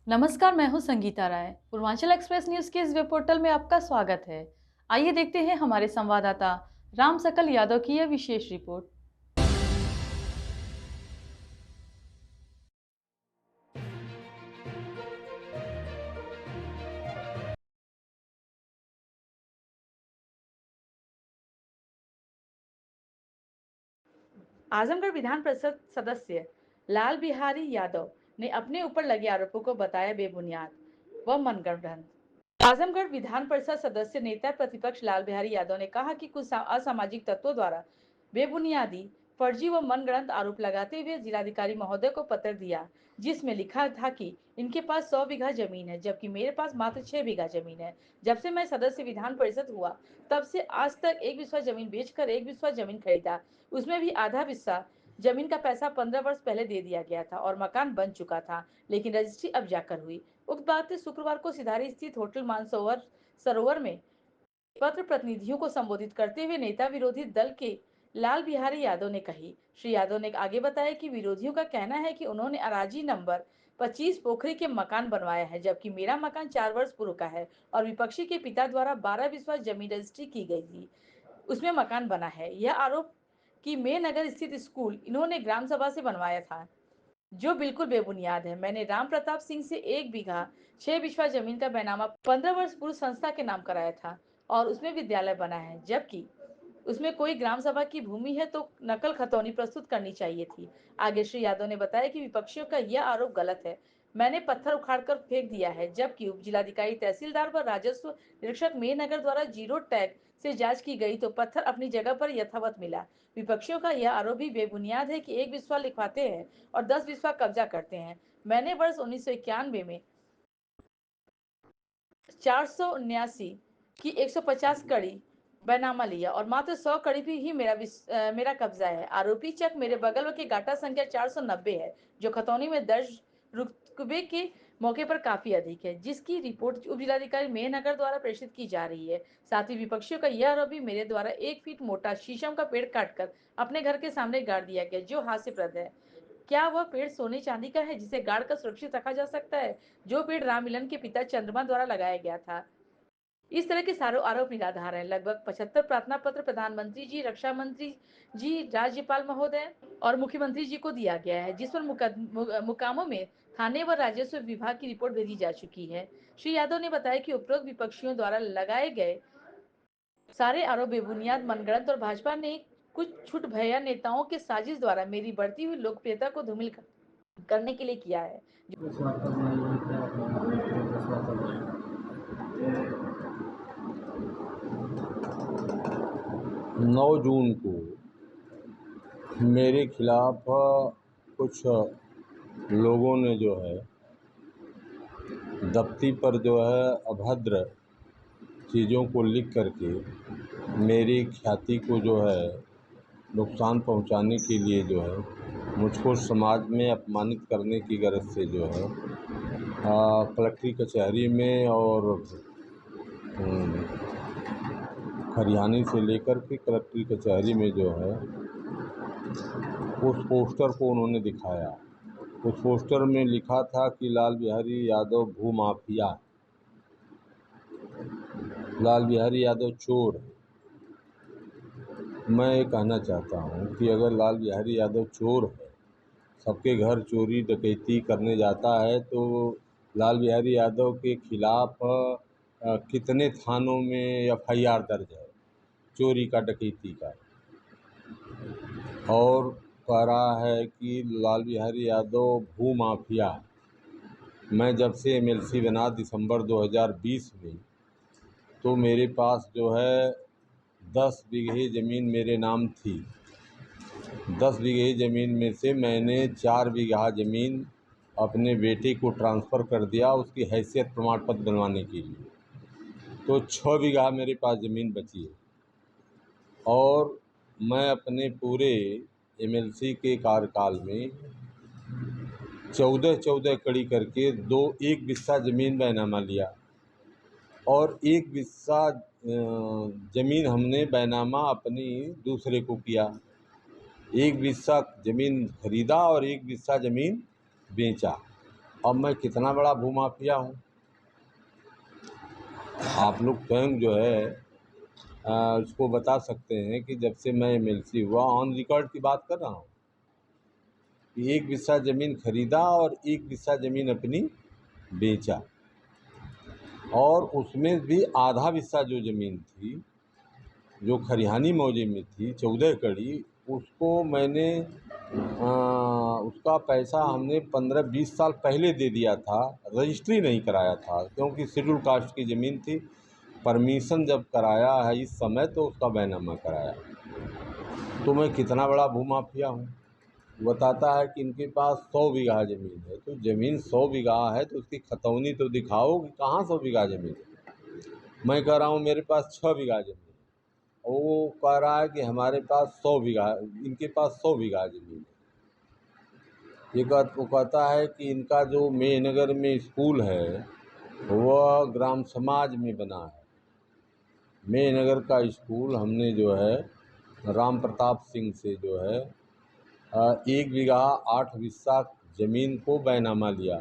नमस्कार, मैं हूं संगीता राय। पूर्वांचल एक्सप्रेस न्यूज के इस वेब पोर्टल में आपका स्वागत है। आइए देखते हैं हमारे संवाददाता राम सकल यादव की यह विशेष रिपोर्ट। आजमगढ़ विधान परिषद सदस्य लाल बिहारी यादव ने अपने ऊपर लगे आरोपों को बताया बेबुनियाद व मनगढ़ंत। आजमगढ़ विधान परिषद सदस्य नेता प्रतिपक्ष लाल बिहारी यादव ने कहा कि कुछ असामाजिक तत्वों द्वारा बेबुनियादी, फर्जी व मनगढ़ंत आरोप लगाते हुए जिलाधिकारी महोदय को पत्र दिया, जिसमें लिखा था कि इनके पास 100 बीघा जमीन है, जबकि मेरे पास मात्र 6 बीघा जमीन है। जब से मैं सदस्य विधान परिषद हुआ, तब से आज तक 1 बिस्वा जमीन बेचकर 1 बिस्वा जमीन खरीदा। उसमें भी आधा हिस्सा जमीन का पैसा 15 वर्ष पहले दे दिया गया था और मकान बन चुका था, लेकिन रजिस्ट्री अब जाकर हुई। उक्त बात शुक्रवार को सिधारी स्थित होटल मानसरोवर सरोवर में पत्र प्रतिनिधियों को संबोधित करते हुए नेता विरोधी दल के लाल बिहारी यादव ने कही। श्री यादव ने आगे बताया कि विरोधियों का कहना है कि उन्होंने अराजी नंबर 25 पोखरी के मकान बनवाया है, जबकि मेरा मकान 4 वर्ष पूर्व का है और विपक्षी के पिता द्वारा 12 विश्वास जमीन रजिस्ट्री की गई थी, उसमें मकान बना है। यह आरोप कि मैं नगर स्थित स्कूल इन्होंने ग्राम सभा से बनवाया था, जो बिल्कुल बेबुनियाद है। मैंने राम प्रताप सिंह से 1 बीघा 6 बिस्वा जमीन का बैनामा 15 वर्ष पूर्व संस्था के नाम कराया था और उसमें विद्यालय बना है, जबकि उसमें कोई ग्राम सभा की भूमि है तो नकल खतौनी प्रस्तुत करनी चाहिए थी। आगे श्री यादव ने बताया कि विपक्षियों का यह आरोप गलत है। मैंने पत्थर उखाड़कर फेंक दिया है, जबकि उप जिलाधिकारी, तहसीलदार व राजस्व निरीक्षक मेहनगर द्वारा जीरो टैग से जांच की गई तो पत्थर अपनी जगह पर यथावत मिला। विपक्षियों का यह आरोप भी बेबुनियाद है कि 1 बिस्वा लिखवाते हैं और 10 बिस्वा कब्जा करते हैं। मैंने वर्ष 1991 में 479 की 150 कड़ी बैनामा लिया और मात्र 100 कड़ी भी ही मेरा कब्जा है। आरोपी चक मेरे बगल के गाटा संख्या 490 है, जो खतौनी में दर्ज रुकबे के मौके पर काफी अधिक है, जिसकी रिपोर्ट उप जिलाधिकारी मेहनगर द्वारा प्रेषित की जा रही है। साथ ही विपक्षियों का यह आरोप भी मेरे द्वारा 1 फीट मोटा शीशम का पेड़ काटकर अपने घर के सामने गाड़ दिया गया, जो हास्यप्रद है। क्या वह पेड़ सोने चांदी का है जिसे गाड़ कर सुरक्षित रखा जा सकता है, जो पेड़ राममिलन के पिता चंद्रमा द्वारा लगाया गया था? इस तरह के सारे आरोप निराधार हैं। लगभग 75 प्रार्थना पत्र प्रधानमंत्री जी, रक्षा मंत्री जी, राज्यपाल महोदय और मुख्यमंत्री जी को दिया गया है, जिस पर मुकामों में थाने व राजस्व विभाग की रिपोर्ट भेजी जा चुकी है। श्री यादव ने बताया कि उपरोक्त विपक्षियों द्वारा लगाए गए सारे आरोप बेबुनियाद, मनगढ़ंत और भाजपा ने कुछ छुट भैया नेताओं के साजिश द्वारा मेरी बढ़ती हुई लोकप्रियता को धूमिल करने के लिए किया है। 9 जून को मेरे खिलाफ कुछ लोगों ने जो है दफ्ती पर जो है अभद्र चीज़ों को लिख करके मेरी ख्याति को जो है नुकसान पहुंचाने के लिए जो है मुझको समाज में अपमानित करने की गरज से जो है कलेक्ट्री कचहरी में और खरियानी से लेकर के कलेक्ट्री कचहरी में जो है उस पोस्टर को उन्होंने दिखाया। उस पोस्टर में लिखा था कि लाल बिहारी यादव भूमाफिया, लाल बिहारी यादव चोर। मैं ये कहना चाहता हूँ कि अगर लाल बिहारी यादव चोर है, सबके घर चोरी डकैती करने जाता है, तो लाल बिहारी यादव के खिलाफ कितने थानों में एफआईआर दर्ज है चोरी का, डकैती का। और कह रहा है कि लाल बिहारी यादव भूमाफिया। मैं जब से एमएलसी बना दिसंबर 2020 में, तो मेरे पास जो है 10 बीघे ज़मीन मेरे नाम थी। 10 बीघे ज़मीन में से मैंने 4 बीघा ज़मीन अपने बेटे को ट्रांसफ़र कर दिया उसकी हैसियत प्रमाण पत्र बनवाने के लिए, तो 6 बीघा मेरे पास ज़मीन बची है। और मैं अपने पूरे एमएलसी के कार्यकाल में 14 कड़ी करके 1 बिस्सा ज़मीन बैनामा लिया और 1 बिस्सा ज़मीन हमने बैनामा अपनी दूसरे को किया। 1 बिस्सा ज़मीन खरीदा और 1 बिस्सा ज़मीन बेचा। अब मैं कितना बड़ा भूमाफिया हूँ, आप लोग स्वयं जो है उसको बता सकते हैं कि जब से मैं एमएलसी हुआ, ऑन रिकॉर्ड की बात कर रहा हूँ, कि 1 बिस्सा ज़मीन खरीदा और 1 बिस्सा ज़मीन अपनी बेचा, और उसमें भी आधा बिस्सा जो ज़मीन थी, जो खरिहानी मौजे में थी 14 कड़ी, उसको मैंने उसका पैसा हमने 15-20 साल पहले दे दिया था, रजिस्ट्री नहीं कराया था क्योंकि शेड्यूल कास्ट की ज़मीन थी। परमिशन जब कराया है इस समय तो उसका बैनामा कराया। तो मैं कितना बड़ा भूमाफिया हूँ। बताता है कि इनके पास 100 बीघा ज़मीन है, तो ज़मीन 100 बीघा है तो उसकी खतौनी तो दिखाओ कि कहाँ 100 बीघा ज़मीन है। मैं कह रहा हूँ मेरे पास 6 बीघा ज़मीन है, वो कह रहा है कि हमारे पास 100 बीघा, इनके पास 100 बीघा ज़मीन है। वो कहता है कि इनका जो मेहनगर में स्कूल है वह ग्राम समाज में बना है। मेहनगर का स्कूल हमने जो है राम प्रताप सिंह से जो है 1 बीघा 8 बिस्सा ज़मीन को बैनामा लिया,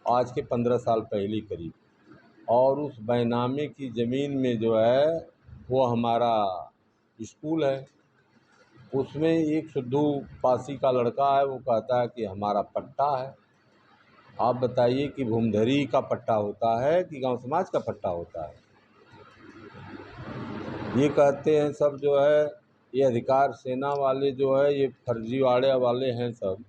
आज के 15 साल पहले करीब, और उस बैनामे की ज़मीन में जो है वो हमारा स्कूल है। उसमें एक सिद्धू पासी का लड़का है, वो कहता है कि हमारा पट्टा है। आप बताइए कि भूमधरी का पट्टा होता है कि गांव समाज का पट्टा होता है? ये कहते हैं सब जो है, ये अधिकार सेना वाले जो है ये फर्जीवाड़े वाले हैं सब।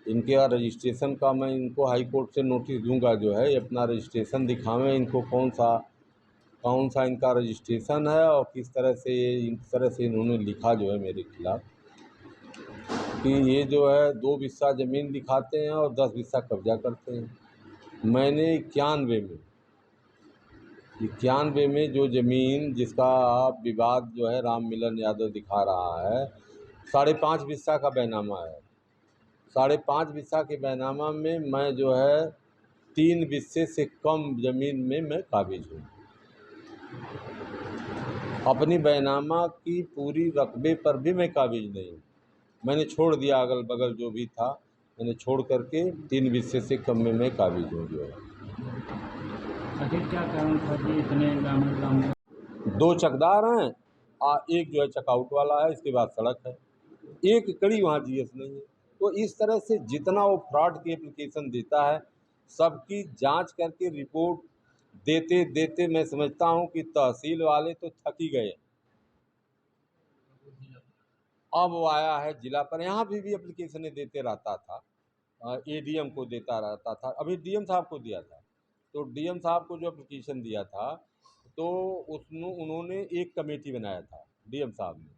इनके रजिस्ट्रेशन का मैं इनको हाई कोर्ट से नोटिस दूंगा, जो है ये अपना रजिस्ट्रेशन दिखावें, इनको कौन सा इनका रजिस्ट्रेशन है और किस तरह से इन्होंने लिखा जो है मेरे खिलाफ़, कि ये जो है 2 बिस्सा ज़मीन दिखाते हैं और 10 बिस्सा कब्जा करते हैं। मैंने 91 में जो ज़मीन जिसका विवाद जो है राम मिलन यादव दिखा रहा है, 5.5 बिस्सा का बैनामा है। 5.5 बिस्सा के बैनामा में मैं जो है 3 बिस्से से कम ज़मीन में मैं काबिज हूँ। अपनी बैनामा की पूरी रकबे पर भी मैं काबिज नहीं हूँ। मैंने छोड़ दिया, अगल बगल जो भी था मैंने छोड़ करके 3 बिस्से से कम में मैं काबिज हूँ जो है। आखिर क्या कारण था कि इतने दाम? 2 चकदार हैं, एक जो है चकआउट वाला है, इसके बाद सड़क है, 1 कड़ी वहाँ जीएस नहीं है। तो इस तरह से जितना वो फ्रॉड की एप्लीकेशन देता है, सबकी जांच करके रिपोर्ट देते देते मैं समझता हूँ कि तहसील वाले तो थक ही गए। अब वो आया है जिला पर, यहाँ भी एप्लीकेशनें देते रहता था, एडीएम को देता रहता था, अभी डीएम साहब को दिया था। तो डीएम साहब को जो एप्लीकेशन दिया था तो उन्होंने एक कमेटी बनाया था डीएम साहब ने,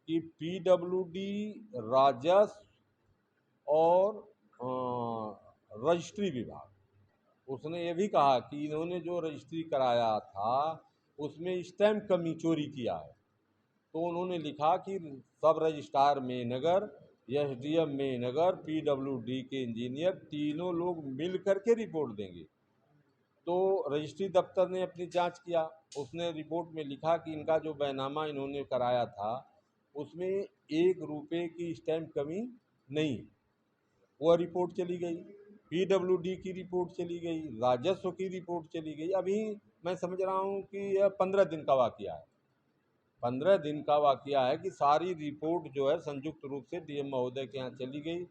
कि पीडब्ल्यूडी, राजस्व और रजिस्ट्री विभाग, उसने ये भी कहा कि इन्होंने जो रजिस्ट्री कराया था उसमें स्टैम्प कमी चोरी किया है। तो उन्होंने लिखा कि सब registrar Mehnagar, SDM Mehnagar, PWD के इंजीनियर, तीनों लोग मिल करके रिपोर्ट देंगे। तो रजिस्ट्री दफ्तर ने अपनी जांच किया, उसने रिपोर्ट में लिखा कि इनका जो बैनामा इन्होंने कराया था उसमें 1 रुपये की स्टैम्प कमी नहीं। वह रिपोर्ट चली गई, पीडब्ल्यूडी की रिपोर्ट चली गई, राजस्व की रिपोर्ट चली गई। अभी मैं समझ रहा हूँ कि यह 15 दिन का वाकया है। 15 दिन का वाकया है कि सारी रिपोर्ट जो है संयुक्त रूप से डीएम महोदय के यहाँ चली गई,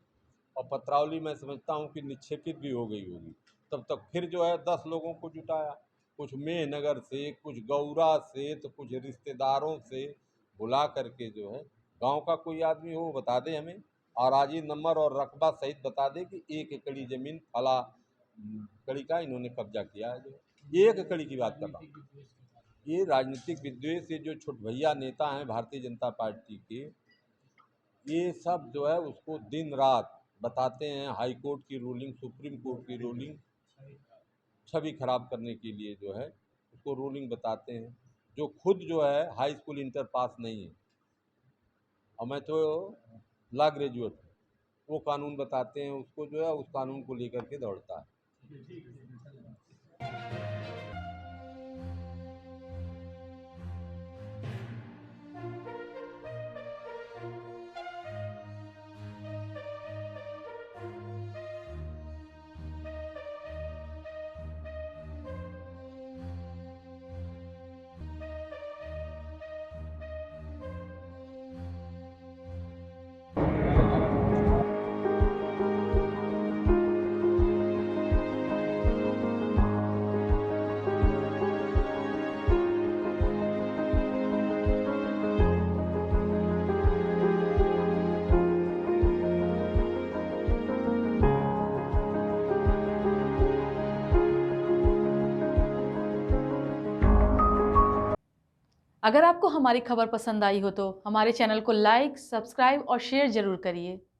और पत्रावली मैं समझता हूँ कि निक्षेपित भी हो गई होगी। तब तक फिर जो है 10 लोगों को जुटाया, कुछ मेहनगर से, कुछ गौरा से, तो कुछ रिश्तेदारों से बुला करके जो है, गांव का कोई आदमी हो बता दे हमें, और आजी नंबर और रकबा सहित बता दे कि 1 एकड़ी ज़मीन फला कड़ी का इन्होंने कब्जा किया है। जो 1 एकड़ी की बात कर रहा हूँ, ये राजनीतिक विद्वेष से जो छोट भैया नेता हैं भारतीय जनता पार्टी के, ये सब जो है उसको दिन रात बताते हैं, हाई कोर्ट की रूलिंग, सुप्रीम कोर्ट की रूलिंग, छवि खराब करने के लिए जो है उसको रूलिंग बताते हैं, जो खुद जो है हाई स्कूल इंटर पास नहीं है, और मैं तो लॉ ग्रेजुएट हूँ, वो कानून बताते हैं, उसको जो है उस कानून को लेकर के दौड़ता है। अगर आपको हमारी खबर पसंद आई हो तो हमारे चैनल को लाइक, सब्सक्राइब और शेयर जरूर करिए।